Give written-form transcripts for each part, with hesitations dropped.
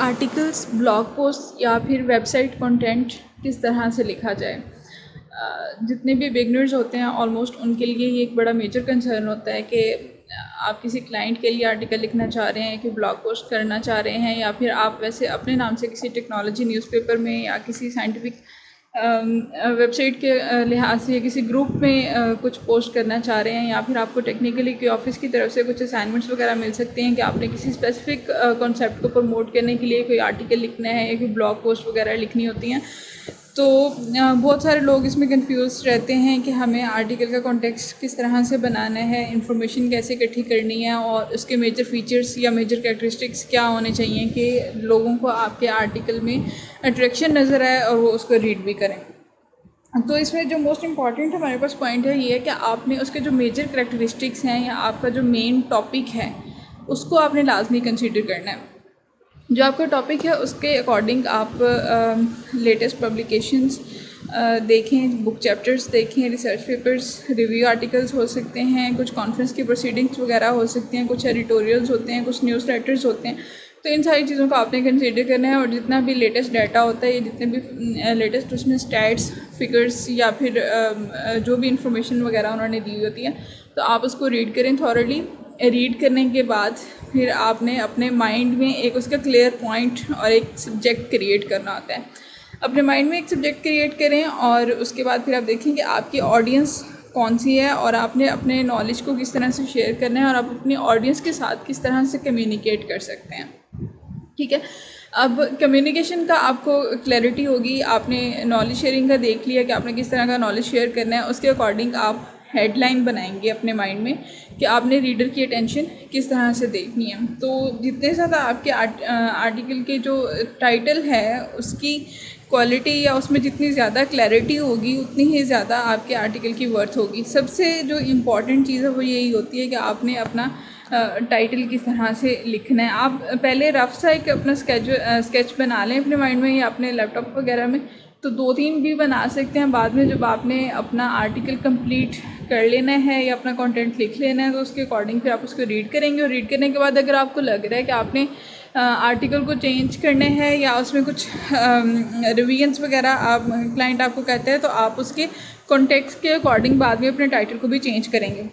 Articles, blog post या फिर website content किस तरह से लिखा जाए। जितने भी बिगनर्स होते हैं ऑलमोस्ट उनके लिए ये एक बड़ा मेजर कंसर्न होता है कि आप किसी क्लाइंट के लिए आर्टिकल लिखना चाह रहे हैं कि ब्लॉग पोस्ट करना चाह रहे हैं, या फिर आप वैसे अपने नाम से किसी टेक्नोलॉजी न्यूज़पेपर में या किसी साइंटिफिक वेबसाइट के लिहाज से किसी ग्रुप में कुछ पोस्ट करना चाह रहे हैं, या फिर आपको टेक्निकली कि ऑफिस की तरफ से कुछ असाइनमेंट्स वगैरह मिल सकते हैं कि आपने किसी स्पेसिफिक कॉन्सेप्ट को प्रमोट करने के लिए कोई आर्टिकल लिखना है या कोई ब्लॉग पोस्ट वगैरह लिखनी होती हैं। तो बहुत सारे लोग इसमें कंफ्यूज रहते हैं कि हमें आर्टिकल का कॉन्टेक्स्ट किस तरह से बनाना है, इंफॉर्मेशन कैसे इकट्ठी करनी है और उसके मेजर फीचर्स या मेजर कैरेक्टरिस्टिक्स क्या होने चाहिए कि लोगों को आपके आर्टिकल में अट्रैक्शन नज़र आए और वो उसको रीड भी करें। तो इसमें जो मोस्ट इम्पॉर्टेंट हमारे पास पॉइंट है ये है कि आपने उसके जो मेजर कैरेक्टरिस्टिक्स हैं या आपका जो मेन टॉपिक है उसको आपने लाजमी कंसीडर करना है। जो आपका टॉपिक है उसके अकॉर्डिंग आप लेटेस्ट पब्लिकेशंस देखें, बुक चैप्टर्स देखें, रिसर्च पेपर्स, रिव्यू आर्टिकल्स हो सकते हैं, कुछ कॉन्फ्रेंस की प्रोसीडिंग्स वगैरह हो सकते हैं, कुछ एडिटोरियल्स होते हैं, कुछ न्यूज़ लेटर्स होते हैं। तो इन सारी चीज़ों को आपने कंसीडर करना है और जितना भी लेटेस्ट डाटा होता है, जितने भी लेटेस्ट उसमें स्टैट्स, फिगर्स या फिर जो भी इंफॉर्मेशन वगैरह उन्होंने दी होती है तो आप उसको रीड करें थॉरली। रीड करने के बाद फिर आपने अपने माइंड में एक उसका क्लियर पॉइंट और एक सब्जेक्ट क्रिएट करना होता है। अपने माइंड में एक सब्जेक्ट क्रिएट करें और उसके बाद फिर आप देखें कि आपकी ऑडियंस कौन सी है और आपने अपने नॉलेज को किस तरह से शेयर करना है और आप अपनी ऑडियंस के साथ किस तरह से कम्युनिकेट कर सकते हैं। ठीक है, अब कम्युनिकेशन का आपको क्लैरिटी होगी, आपने नॉलेज शेयरिंग का देख लिया कि आपने किस तरह का नॉलेज शेयर करना है, उसके अकॉर्डिंग आप हेडलाइन बनाएंगे अपने माइंड में कि आपने रीडर की अटेंशन किस तरह से देखनी है। तो जितने ज़्यादा आपके आर्टिकल के जो टाइटल है उसकी क्वालिटी या उसमें जितनी ज़्यादा क्लैरिटी होगी उतनी ही ज़्यादा आपके आर्टिकल की वर्थ होगी। सबसे जो इम्पॉर्टेंट चीज़ है वो यही होती है कि आपने अपना टाइटल किस तरह से लिखना है। आप पहले रफ सा एक अपना स्केच बना लें अपने माइंड में या अपने लैपटॉप वगैरह में, तो 2-3 भी बना सकते हैं। बाद में जब आपने अपना आर्टिकल कंप्लीट कर लेना है या अपना कंटेंट लिख लेना है तो उसके अकॉर्डिंग फिर आप उसको रीड करेंगे और रीड करने के बाद अगर आपको लग रहा है कि आपने आर्टिकल को चेंज करने हैं या उसमें कुछ रिवीजन्स वगैरह आप क्लाइंट आपको कहते हैं तो आप उसके कॉन्टेक्स्ट के अकॉर्डिंग बाद में अपने टाइटल को भी चेंज करेंगे।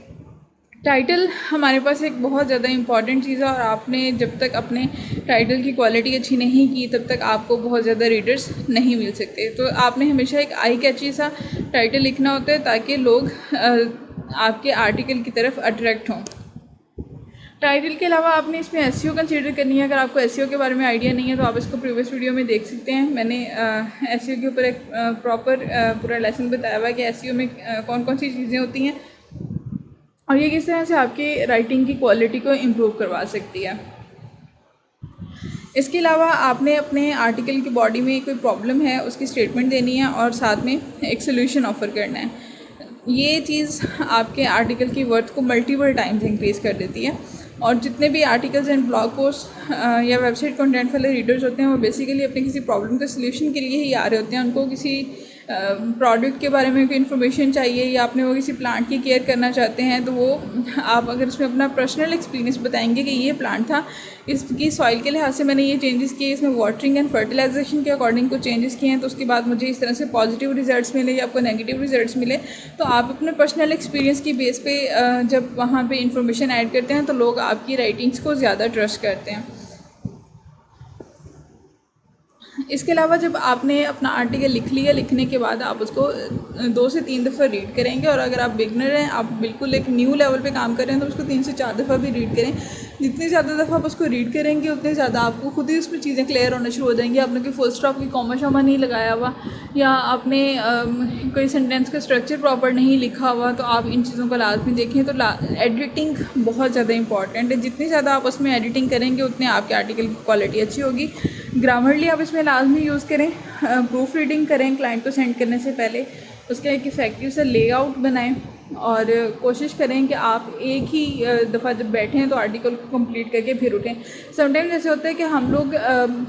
टाइटल हमारे पास एक बहुत ज़्यादा इम्पॉर्टेंट चीज़ है और आपने जब तक अपने टाइटल की क्वालिटी अच्छी नहीं की तब तक आपको बहुत ज़्यादा रीडर्स नहीं मिल सकते। तो आपने हमेशा एक आई कैची सा टाइटल लिखना होता है ताकि लोग आपके आर्टिकल की तरफ अट्रैक्ट हों। टाइटल के अलावा आपने इसमें एसईओ कंसीडर करनी है। अगर आपको एसईओ के बारे में आइडिया नहीं है तो आप इसको प्रीवियस वीडियो में देख सकते हैं। मैंने एसईओ के ऊपर एक प्रॉपर पूरा लेसन बताया हुआ है कि एसईओ में कौन कौन सी चीज़ें होती हैं और ये किस तरह से आपकी राइटिंग की क्वालिटी को इम्प्रूव करवा सकती है। इसके अलावा आपने अपने आर्टिकल की बॉडी में कोई प्रॉब्लम है उसकी स्टेटमेंट देनी है और साथ में एक सोल्यूशन ऑफ़र करना है। ये चीज़ आपके आर्टिकल की वर्थ को मल्टीपल टाइम्स इंक्रीज़ कर देती है। और जितने भी आर्टिकल्स एंड ब्लॉग पोस्ट या वेबसाइट कंटेंट वाले रीडर्स होते हैं वो बेसिकली अपने किसी प्रॉब्लम के सोल्यूशन के लिए ही आ रहे होते हैं। उनको किसी प्रोडक्ट के बारे में कोई इन्फॉर्मेशन चाहिए या आपने वो किसी प्लांट की केयर करना चाहते हैं तो वो आप अगर उसमें अपना पर्सनल एक्सपीरियंस बताएंगे कि ये प्लांट था, इसकी सॉइल के लिहाज से मैंने ये चेंजेस किए, इसमें वाटरिंग एंड फर्टिलाइजेशन के अकॉर्डिंग कुछ चेंजेस किए हैं तो उसके बाद मुझे इस तरह से पॉजिटिव रिजल्ट्स मिले या आपको नेगेटिव रिजल्ट्स मिले। तो आप अपने पर्सनल एक्सपीरियंस की बेस पे जब वहाँ पे इंफॉर्मेशन ऐड करते हैं तो लोग आपकी राइटिंग्स को ज़्यादा ट्रस्ट करते हैं। इसके अलावा जब आपने अपना आर्टिकल लिख लिया, लिखने के बाद आप उसको 2 से 3 दफ़ा रीड करेंगे और अगर आप बिगनर हैं, आप बिल्कुल एक न्यू लेवल पे काम कर रहे हैं तो उसको 3 से 4 दफ़ा भी रीड करें। जितनी ज़्यादा दफ़ा आप उसको रीड करेंगे उतनी ज़्यादा आपको खुद ही उसमें चीज़ें क्लियर होना शुरू हो जाएंगी। आपने कोई फुल स्टॉप की कॉमा शॉमा नहीं लगाया हुआ या आपने कोई सेंटेंस का स्ट्रक्चर प्रॉपर नहीं लिखा हुआ तो आप इन चीज़ों को लाजमी देखें। तो एडिटिंग बहुत ज़्यादा इंपॉर्टेंट है। जितनी ज़्यादा आप उसमें एडिटिंग करेंगे उतने आपके आर्टिकल की क्वालिटी अच्छी होगी। ग्रामरली आप इसमें लाजमी यूज़ करें, प्रूफ रीडिंग करें क्लाइंट को सेंड करने से पहले, उसका एक इफ़ेक्टिव सा लेआउट बनाएं और कोशिश करें कि आप एक ही दफ़ा जब बैठें तो आर्टिकल को कंप्लीट करके फिर उठें। समटाइम्स ऐसे होता है कि हम लोग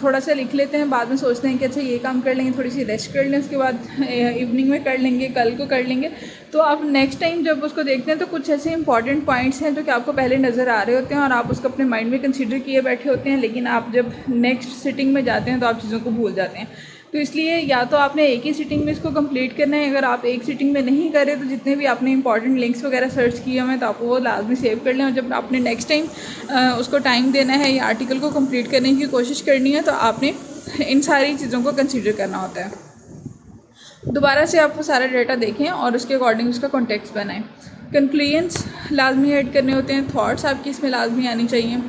थोड़ा सा लिख लेते हैं, बाद में सोचते हैं कि अच्छा ये काम कर लेंगे, थोड़ी सी रेस्ट कर लें, उसके बाद इवनिंग में कर लेंगे, कल को कर लेंगे। तो आप नेक्स्ट टाइम जब उसको देखते हैं तो कुछ ऐसे इंपॉर्टेंट पॉइंट्स हैं जो कि आपको पहले नज़र आ रहे होते हैं और आप उसको अपने माइंड में कंसीडर किए बैठे होते हैं, लेकिन आप जब नेक्स्ट सिटिंग में जाते हैं तो आप चीज़ों को भूल जाते हैं। तो इसलिए या तो आपने एक ही सिटिंग में इसको कंप्लीट करना है। अगर आप एक सिटिंग में नहीं करें तो जितने भी आपने इंपॉर्टेंट लिंक्स वगैरह सर्च किए हुए हैं तो आप वो लाजमी सेव कर लें, और जब आपने नेक्स्ट टाइम उसको टाइम देना है या आर्टिकल को कंप्लीट करने की कोशिश करनी है तो आपने इन सारी चीज़ों को कंसीडर करना होता है। दोबारा से आप वो सारा डाटा देखें और उसके अकॉर्डिंग उसका कॉन्टेक्स्ट बनाएं। कंक्लूजन्स लाजमी ऐड करने होते हैं, थॉट्स आपकी इसमें लाजमी आनी चाहिए,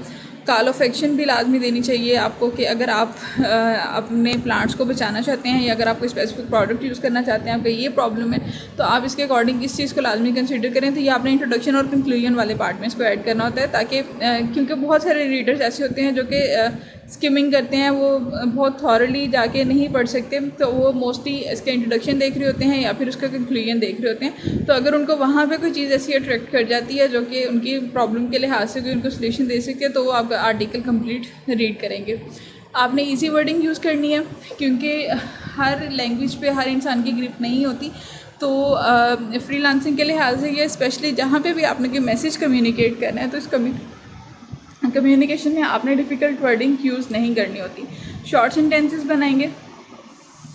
कॉल ऑफ एक्शन भी लाजमी देनी चाहिए आपको कि अगर आप अपने प्लांट्स को बचाना चाहते हैं या अगर आप कोई स्पेसिफिक प्रोडक्ट यूज़ करना चाहते हैं, आपका ये प्रॉब्लम है तो आप इसके अकॉर्डिंग इस चीज़ को लाजमी कंसीडर करें। तो ये आपने इंट्रोडक्शन और कंक्लूजन वाले पार्ट में इसको ऐड करना होता है, ताकि क्योंकि बहुत सारे रीडर्स ऐसे होते हैं जो कि स्किमिंग करते हैं, वो बहुत थॉरली जाके नहीं पढ़ सकते, तो वो मोस्टली इसका इंट्रोडक्शन देख रहे होते हैं या फिर उसका कंक्लूजन देख रहे होते हैं। तो अगर उनको वहाँ पे कोई चीज़ ऐसी अट्रैक्ट कर जाती है जो कि उनकी प्रॉब्लम के लिहाज से कोई उनको सोल्यूशन दे सकती है, तो वो आपका आर्टिकल कंप्लीट रीड करेंगे। आपने इजी वर्डिंग यूज़ करनी है क्योंकि हर लैंग्वेज पे हर इंसान की ग्रिप नहीं होती। तो फ्रीलांसिंग के लिहाज से ये स्पेशली जहाँ पे भी आपने कोई मैसेज कम्युनिकेट करना है तो इस कम्युनिकेशन में आपने डिफ़िकल्ट वर्डिंग यूज़ नहीं करनी होती। शॉर्ट सेंटेंसेस बनाएंगे।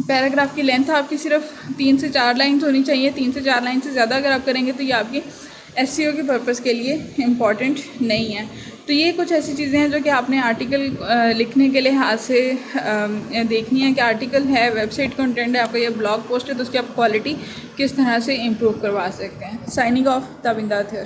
पैराग्राफ की लेंथ आपकी सिर्फ 3 से 4 लाइन्स होनी चाहिए। 3 से 4 लाइन से ज़्यादा अगर आप करेंगे तो ये आपकी एसईओ के पर्पज़ के लिए इम्पॉर्टेंट नहीं है। तो ये कुछ ऐसी चीज़ें हैं जो कि आपने आर्टिकल लिखने के लिहाज से देखनी है कि आर्टिकल है, वेबसाइट कंटेंट है आपका, या ब्लॉग पोस्ट है, तो उसकी आप क्वालिटी किस तरह से इम्प्रूव करवा सकते हैं। साइनिंग ऑफ, ताबिंदा थे।